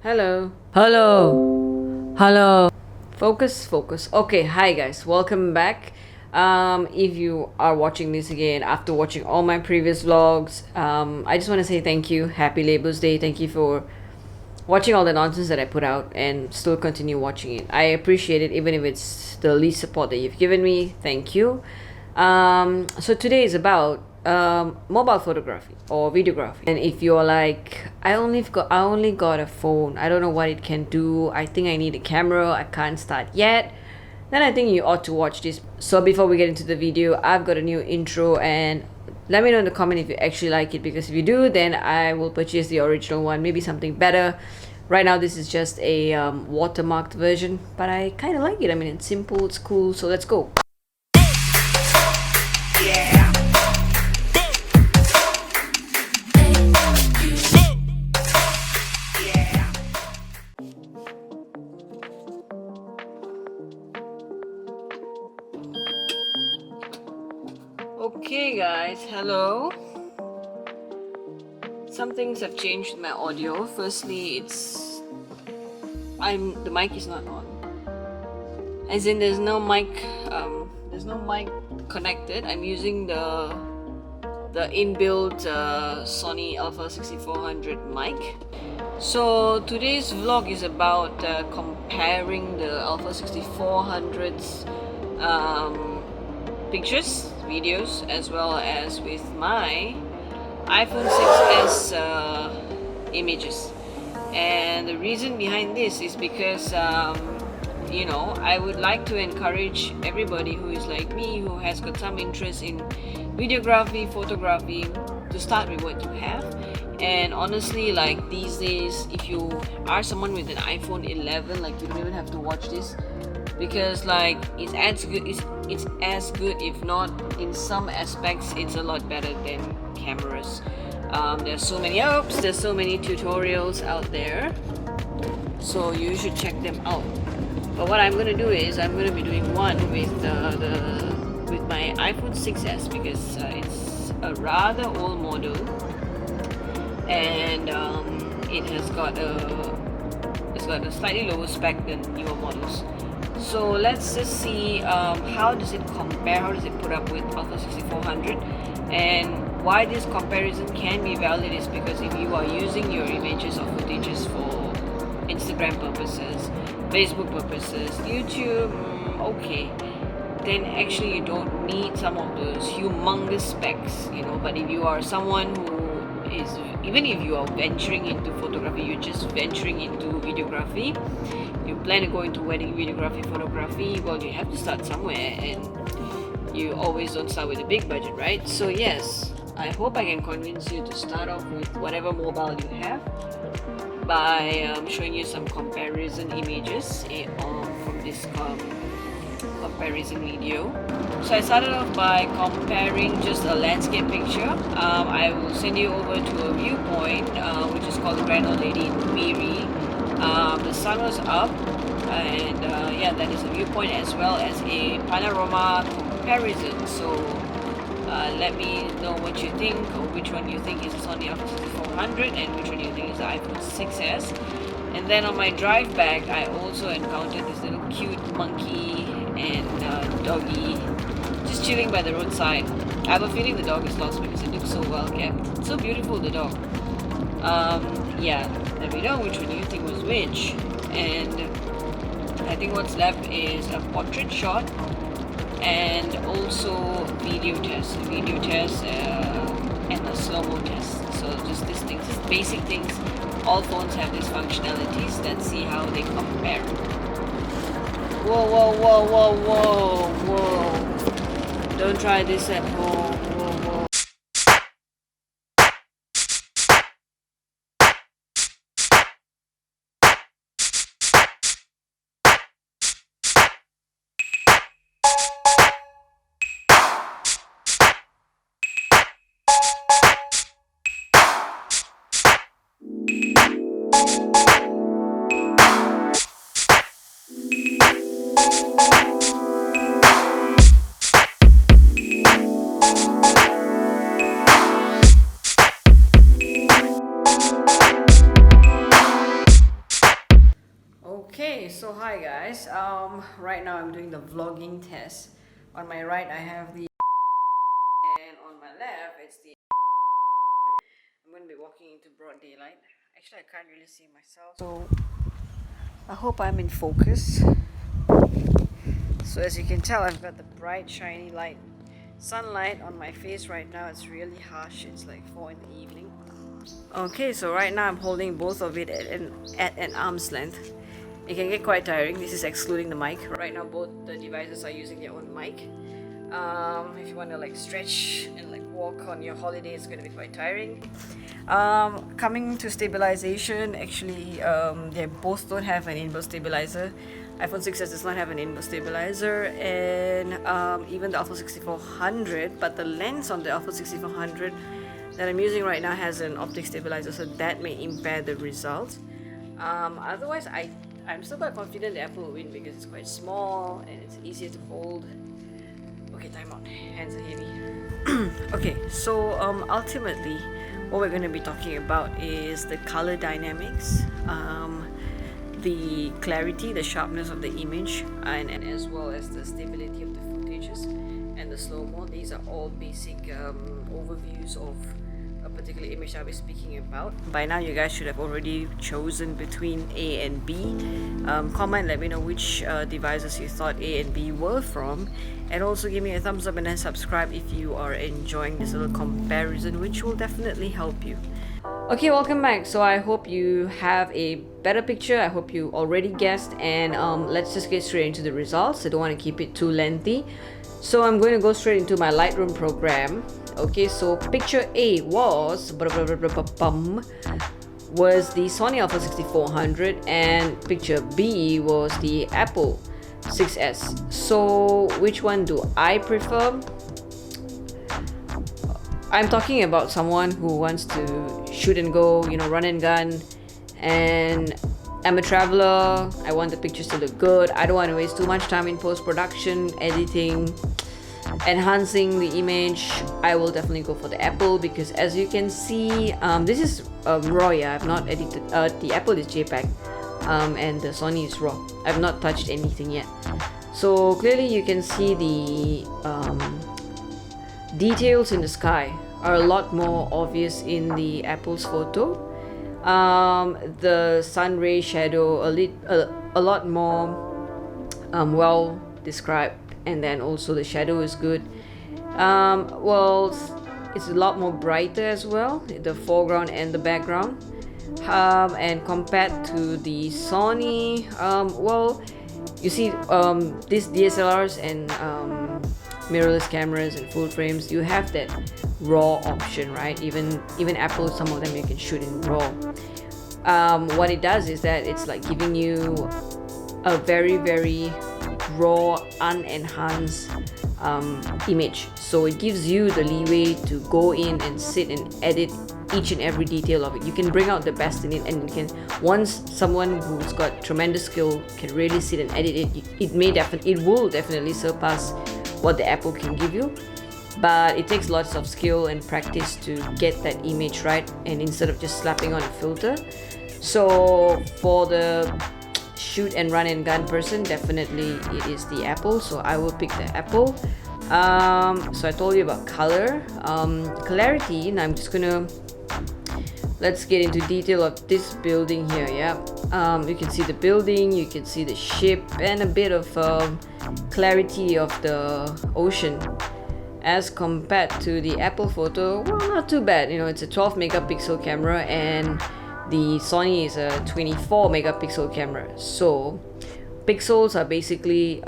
Hello. Hello. Hello. Focus, focus. Okay, hi guys. Welcome back. If you are watching this again after watching all my previous vlogs, I just want to say thank you. Happy Labour's Day. Thank you for watching all the nonsense that I put out and still continue watching it. I appreciate it even if it's the least support that you've given me. Thank you. So today is about mobile photography or videography. And if you're like, I only got a phone, I don't know what it can do, I think I need a camera, I can't start yet, then I think you ought to watch this. So before we get into the video, I've got a new intro, and let me know in the comment if you actually like it, because if you do, then I will purchase the original one, maybe something better. Right now this is just a watermarked version, but I kind of like it. I mean, it's simple, it's cool, so let's go. Okay guys, hello. Some things have changed with my audio. Firstly, the mic is not on. As in there's no mic connected. I'm using the inbuilt Sony ALPHA 6400 mic. So today's vlog is about comparing the ALPHA 6400's pictures, videos, as well as with my iPhone 6s images. And the reason behind this is because I would like to encourage everybody who is like me, who has got some interest in videography, photography, to start with what you have. And honestly, like these days, if you are someone with an iPhone 11, like you don't even have to watch this, because like it's as good, if not in some aspects it's a lot better than cameras. There's so many tutorials out there, so you should check them out. But what I'm gonna do is I'm gonna be doing one with with my iPhone 6s, because it's a rather old model, and it has got a slightly lower spec than newer models. So let's just see how does it compare, how does it put up with ALPHA 6400, and why this comparison can be valid is because if you are using your images or footages for Instagram purposes, Facebook purposes, YouTube, okay, then actually you don't need some of those humongous specs, but if you are someone who is, even if you are venturing into photography, you're just venturing into videography, you plan to go into wedding videography, photography, well, you have to start somewhere, and you always don't start with a big budget, right? So yes, I hope I can convince you to start off with whatever mobile you have by showing you some comparison images from this comparison video. So I started off by comparing just a landscape picture. I will send you over to a viewpoint which is called the Grand Old Lady in Miri. The sun was up, and that is a viewpoint as well as a panorama comparison. So let me know what you think, or which one you think is Sony ALPHA 6400 and which one you think is the iPhone 6s. And then on my drive back, I also encountered this little cute monkey and doggy just chilling by the roadside. I have a feeling the dog is lost because it looks so well kept. It's so beautiful, the dog. Let me know which one you think was which. And I think what's left is a portrait shot and also video test and a slomo test. So just these things, just basic things. All phones have these functionalities. Let's see how they compare. Whoa, whoa, whoa, whoa, whoa, whoa. Don't try this at home. Whoa, whoa. So hi guys, right now I'm doing the vlogging test. On my right I have the and on my left it's the I'm going to be walking into broad daylight. Actually I can't really see myself, so I hope I'm in focus. So as you can tell, I've got the bright shiny light sunlight on my face right now. It's really harsh. It's like 4 in the evening. Okay, so right now I'm holding both of it at an arm's length. It can get quite tiring. This is excluding the mic. Right now both the devices are using their own mic. If you want to like stretch and like walk on your holiday, it's going to be quite tiring. Coming to stabilization, actually they both don't have an inbuilt stabilizer. iPhone 6s does not have an inbuilt stabilizer, and even the Alpha 6400, but the lens on the Alpha 6400 that I'm using right now has an optic stabilizer, so that may impair the results. Otherwise I'm still quite confident the Apple will win because it's quite small and it's easier to hold. Okay, time out, hands are heavy. Okay, so ultimately what we're going to be talking about is the color dynamics, the clarity, the sharpness of the image, and as well as the stability of the footages and the slow-mo. These are all basic overviews of a particular image I'll be speaking about. By now you guys should have already chosen between A and B. Comment, let me know which devices you thought A and B were from, and also give me a thumbs up and then subscribe if you are enjoying this little comparison, which will definitely help you. Okay, welcome back. So I hope you have a better picture. I hope you already guessed, and let's just get straight into the results. I don't want to keep it too lengthy, so I'm going to go straight into my Lightroom program. Okay, so picture A was the Sony Alpha 6400, and picture B was the Apple 6s. So which one do I prefer? I'm talking about someone who wants to shoot and go, you know, run and gun, and I'm a traveler. I want the pictures to look good. I don't want to waste too much time in post-production, editing, enhancing the image. I will definitely go for the Apple because, as you can see, this is RAW. Yeah, I've not edited. The Apple is JPEG, and the Sony is RAW. I've not touched anything yet. So clearly you can see the details in the sky are a lot more obvious in the Apple's photo. The sun ray shadow a lot more well described, and then also the shadow is good. Well, it's a lot more brighter as well, the foreground and the background, and compared to the Sony, well, you see these DSLRs and mirrorless cameras and full frames, you have that RAW option, right? Even Apple, some of them you can shoot in RAW. What it does is that it's like giving you a very raw, unenhanced image, so it gives you the leeway to go in and sit and edit each and every detail of it. You can bring out the best in it, and you can, once someone who's got tremendous skill can really sit and edit it, it will definitely surpass what the Apple can give you. But it takes lots of skill and practice to get that image right, and instead of just slapping on a filter. So for the shoot and run and gun person, definitely it is the Apple, so I will pick the Apple. So I told you about color, clarity. Now I'm just gonna, let's get into detail of this building here. Yeah, you can see the building, you can see the ship, and a bit of clarity of the ocean as compared to the Apple photo. Well, not too bad, you know, it's a 12 megapixel camera and the Sony is a 24 megapixel camera. So pixels are basically,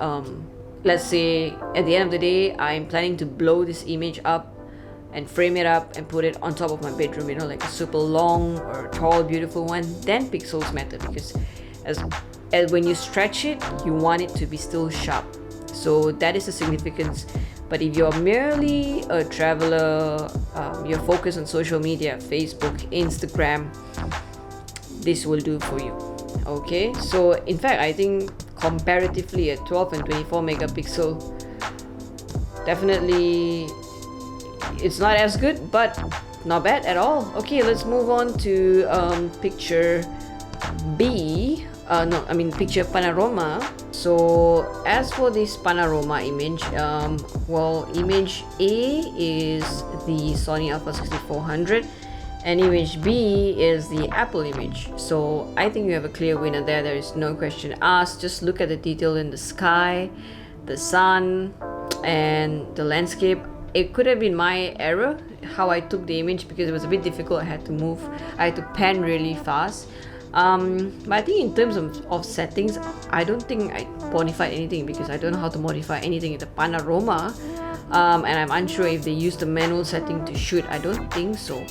let's say at the end of the day, I'm planning to blow this image up and frame it up and put it on top of my bedroom, you know, like a super long or tall beautiful one. Then pixels matter, because as when you stretch it, you want it to be still sharp. So that is the significance. But if you're merely a traveler, you're focused on social media, Facebook, Instagram, this will do for you. Okay, so in fact, I think comparatively at 12 and 24 megapixel, definitely it's not as good, but not bad at all. Okay, let's move on to picture B. no, I mean picture panorama. So as for this panorama image, well, image A is the Sony Alpha 6400 and image B is the Apple image. So I think you have a clear winner there. There is no question asked. Just look at the detail in the sky, the sun, and the landscape. It could have been my error how I took the image, because it was a bit difficult. I had to pan really fast. But I think in terms of settings, I don't think I modified anything, because I don't know how to modify anything in the panorama, and I'm unsure if they used the manual setting to shoot. I don't think so,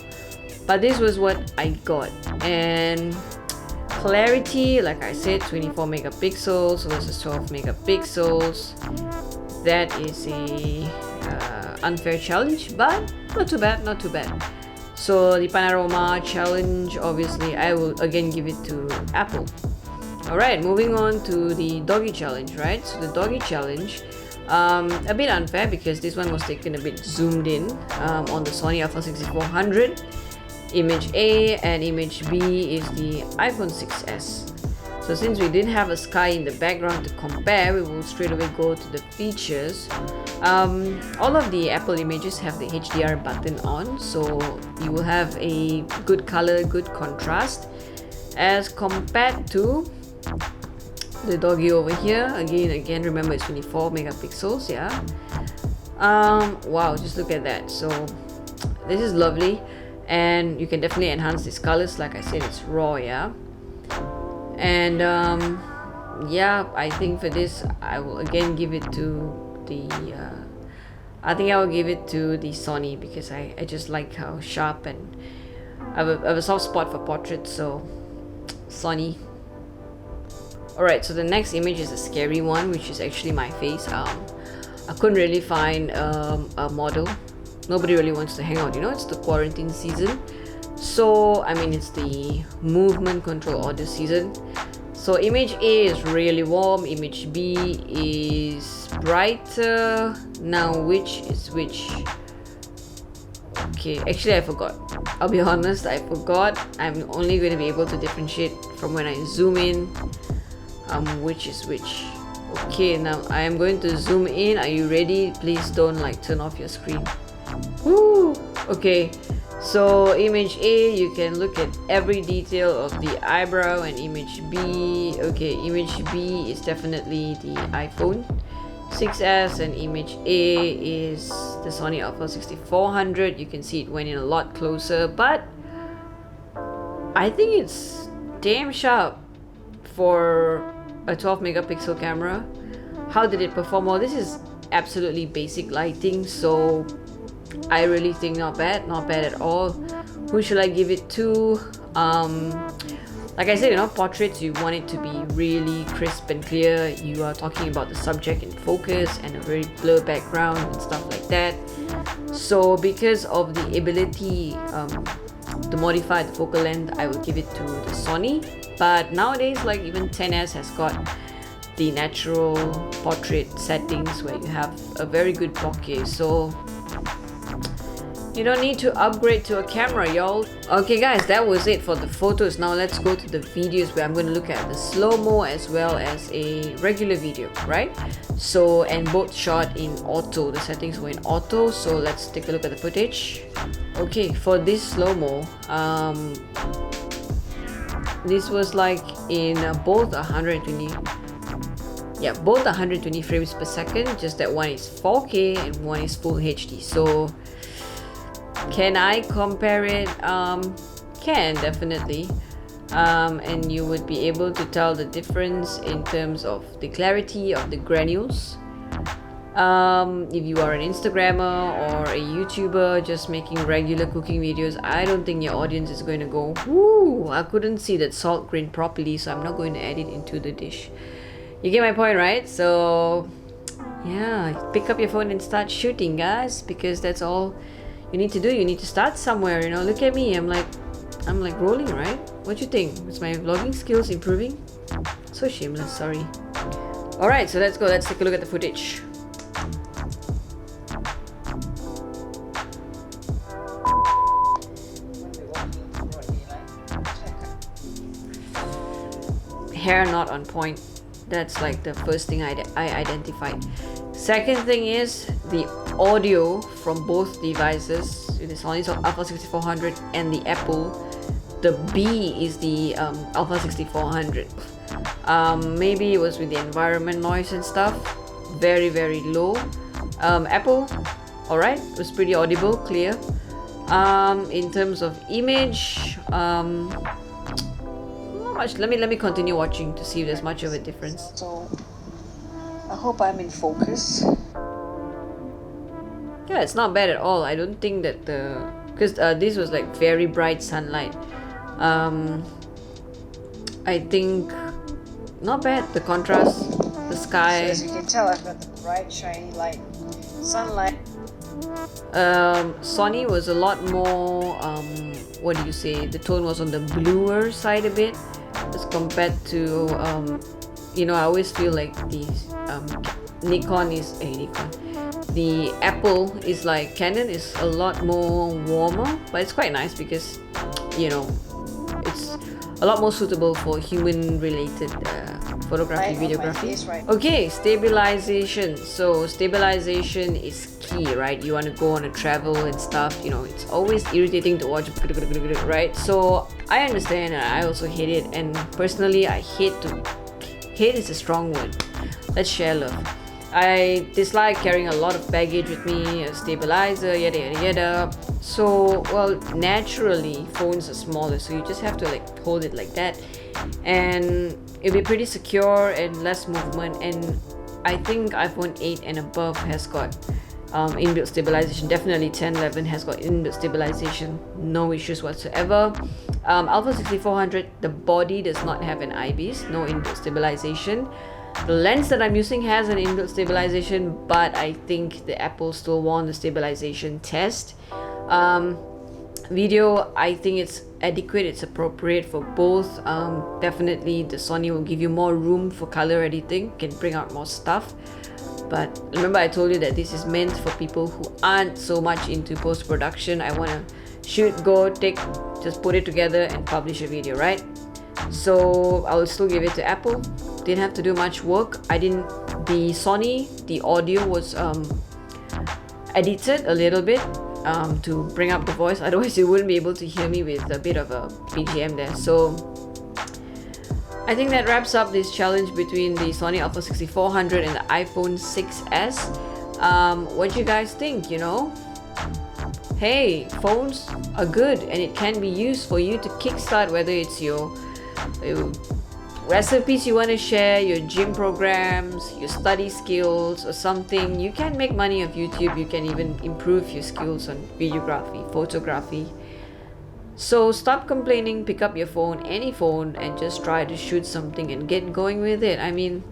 but this was what I got. And clarity, like I said, 24 megapixels versus 12 megapixels. That is a unfair challenge, but not too bad, not too bad. So the panorama challenge, obviously I will again give it to Apple. Alright, moving on to the doggy challenge, right? So the doggy challenge, a bit unfair because this one was taken a bit zoomed in on the Sony Alpha 6400. Image A and image B is the iPhone 6s. So since we didn't have a sky in the background to compare, we will straight away go to the features. All of the Apple images have the HDR button on, so you will have a good color, good contrast, as compared to the doggy over here. Again, remember it's 24 megapixels, yeah. Wow, just look at that. So this is lovely, and you can definitely enhance these colors. Like I said, it's raw, yeah. And yeah, I think for this I will again give it to the I think I will give it to the Sony, because I just like how sharp, and I have a soft spot for portraits, so Sony. Alright, so the next image is a scary one, which is actually my face. I couldn't really find a model. Nobody really wants to hang out, you know, it's the quarantine season. So I mean, it's the movement control order season. So image A is really warm, image B is brighter. Now which is which? Okay, actually I forgot. I'll be honest, I forgot. I'm only going to be able to differentiate from when I zoom in which is which. Okay, now I am going to zoom in. Are you ready? Please don't like turn off your screen. Woo! Okay. So image A, you can look at every detail of the eyebrow, and image B, okay, image B is definitely the iPhone 6s, and image A is the Sony Alpha 6400. You can see it went in a lot closer, but I think it's damn sharp for a 12 megapixel camera. How did it perform? Well, this is absolutely basic lighting, so I really think not bad at all. Who should I give it to? Like I said, you know, portraits, you want it to be really crisp and clear. You are talking about the subject in focus and a very blurred background and stuff like that. So because of the ability to modify the focal length, I will give it to the Sony. But nowadays, like even 10s has got the natural portrait settings where you have a very good bokeh. So you don't need to upgrade to a camera, y'all. Okay guys, that was it for the photos. Now let's go to the videos, where I'm going to look at the slow-mo as well as a regular video, right? So, and both shot in auto. The settings were in auto, so let's take a look at the footage. Okay, for this slow-mo, this was like in both 120, yeah, both 120 frames per second, just that one is 4K and one is full HD. So can I compare it? Can, definitely. And you would be able to tell the difference in terms of the clarity of the granules. If you are an Instagrammer or a YouTuber just making regular cooking videos, I don't think your audience is going to go, "Woo, I couldn't see that salt grain properly, so I'm not going to add it into the dish." You get my point, right? So yeah, pick up your phone and start shooting, guys, because that's all you need to do. You need to start somewhere, you know. Look at me, I'm like rolling, right? What you think? Is my vlogging skills improving? So shameless, sorry. Alright, so let's go. Let's take a look at the footage. hair not on point. That's like the first thing I identified. Second thing is the audio from both devices, the Sony Alpha 6400 and the Apple. The B is the Alpha 6400. Maybe it was with the environment noise and stuff. Very, very low. Apple, alright, it was pretty audible, clear. In terms of image, not much. Let me continue watching to see if there's much of a difference. So I hope I'm in focus. Yeah, it's not bad at all. I don't think that because this was like very bright sunlight. I think not bad. The contrast, the sky. So as you can tell, I've got the bright shiny light, sunlight. Sony was a lot more, what do you say, the tone was on the bluer side a bit as compared to, you know, I always feel like the the Apple is like, Canon is a lot more warmer, but it's quite nice because, you know, it's a lot more suitable for human related photography, videography. Right. Okay, stabilization. So stabilization is key, right? You want to go on a travel and stuff, you know, it's always irritating to watch, right? So I understand, and I also hate it, and personally I hate is a strong word. Let's share love. I dislike carrying a lot of baggage with me, a stabilizer, yada yada yada. So, well, naturally phones are smaller, so you just have to like hold it like that, and it'll be pretty secure and less movement. And I think iPhone 8 and above has got inbuilt stabilization. Definitely 10, 11 has got inbuilt stabilization, no issues whatsoever. Alpha 6400, the body does not have an IBIS, no inbuilt stabilization. The lens that I'm using has an inbuilt stabilization, but I think the Apple still won the stabilization test. Video, I think it's adequate, it's appropriate for both. Definitely the Sony will give you more room for color editing, can bring out more stuff. But remember, I told you that this is meant for people who aren't so much into post-production. I want to shoot, go, just put it together and publish a video, right? So I will still give it to Apple. Didn't have to do much work. The Sony, the audio was edited a little bit to bring up the voice, otherwise you wouldn't be able to hear me with a bit of a BGM there. So I think that wraps up this challenge between the Sony Alpha 6400 and the iPhone 6s. What do you guys think? You know, hey, phones are good and it can be used for you to kickstart, whether it's your recipes you want to share, your gym programs, your study skills or something. You can make money off YouTube. You can even improve your skills on videography, photography. So stop complaining, pick up your phone, any phone, and just try to shoot something and get going with it. I mean,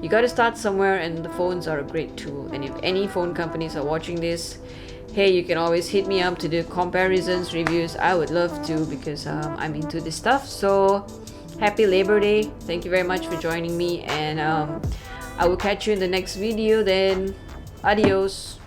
you got to start somewhere, and the phones are a great tool. And if any phone companies are watching this, hey, you can always hit me up to do comparisons, reviews. I would love to, because I'm into this stuff. So happy Labor Day. Thank you very much for joining me, and I will catch you in the next video then. Adios.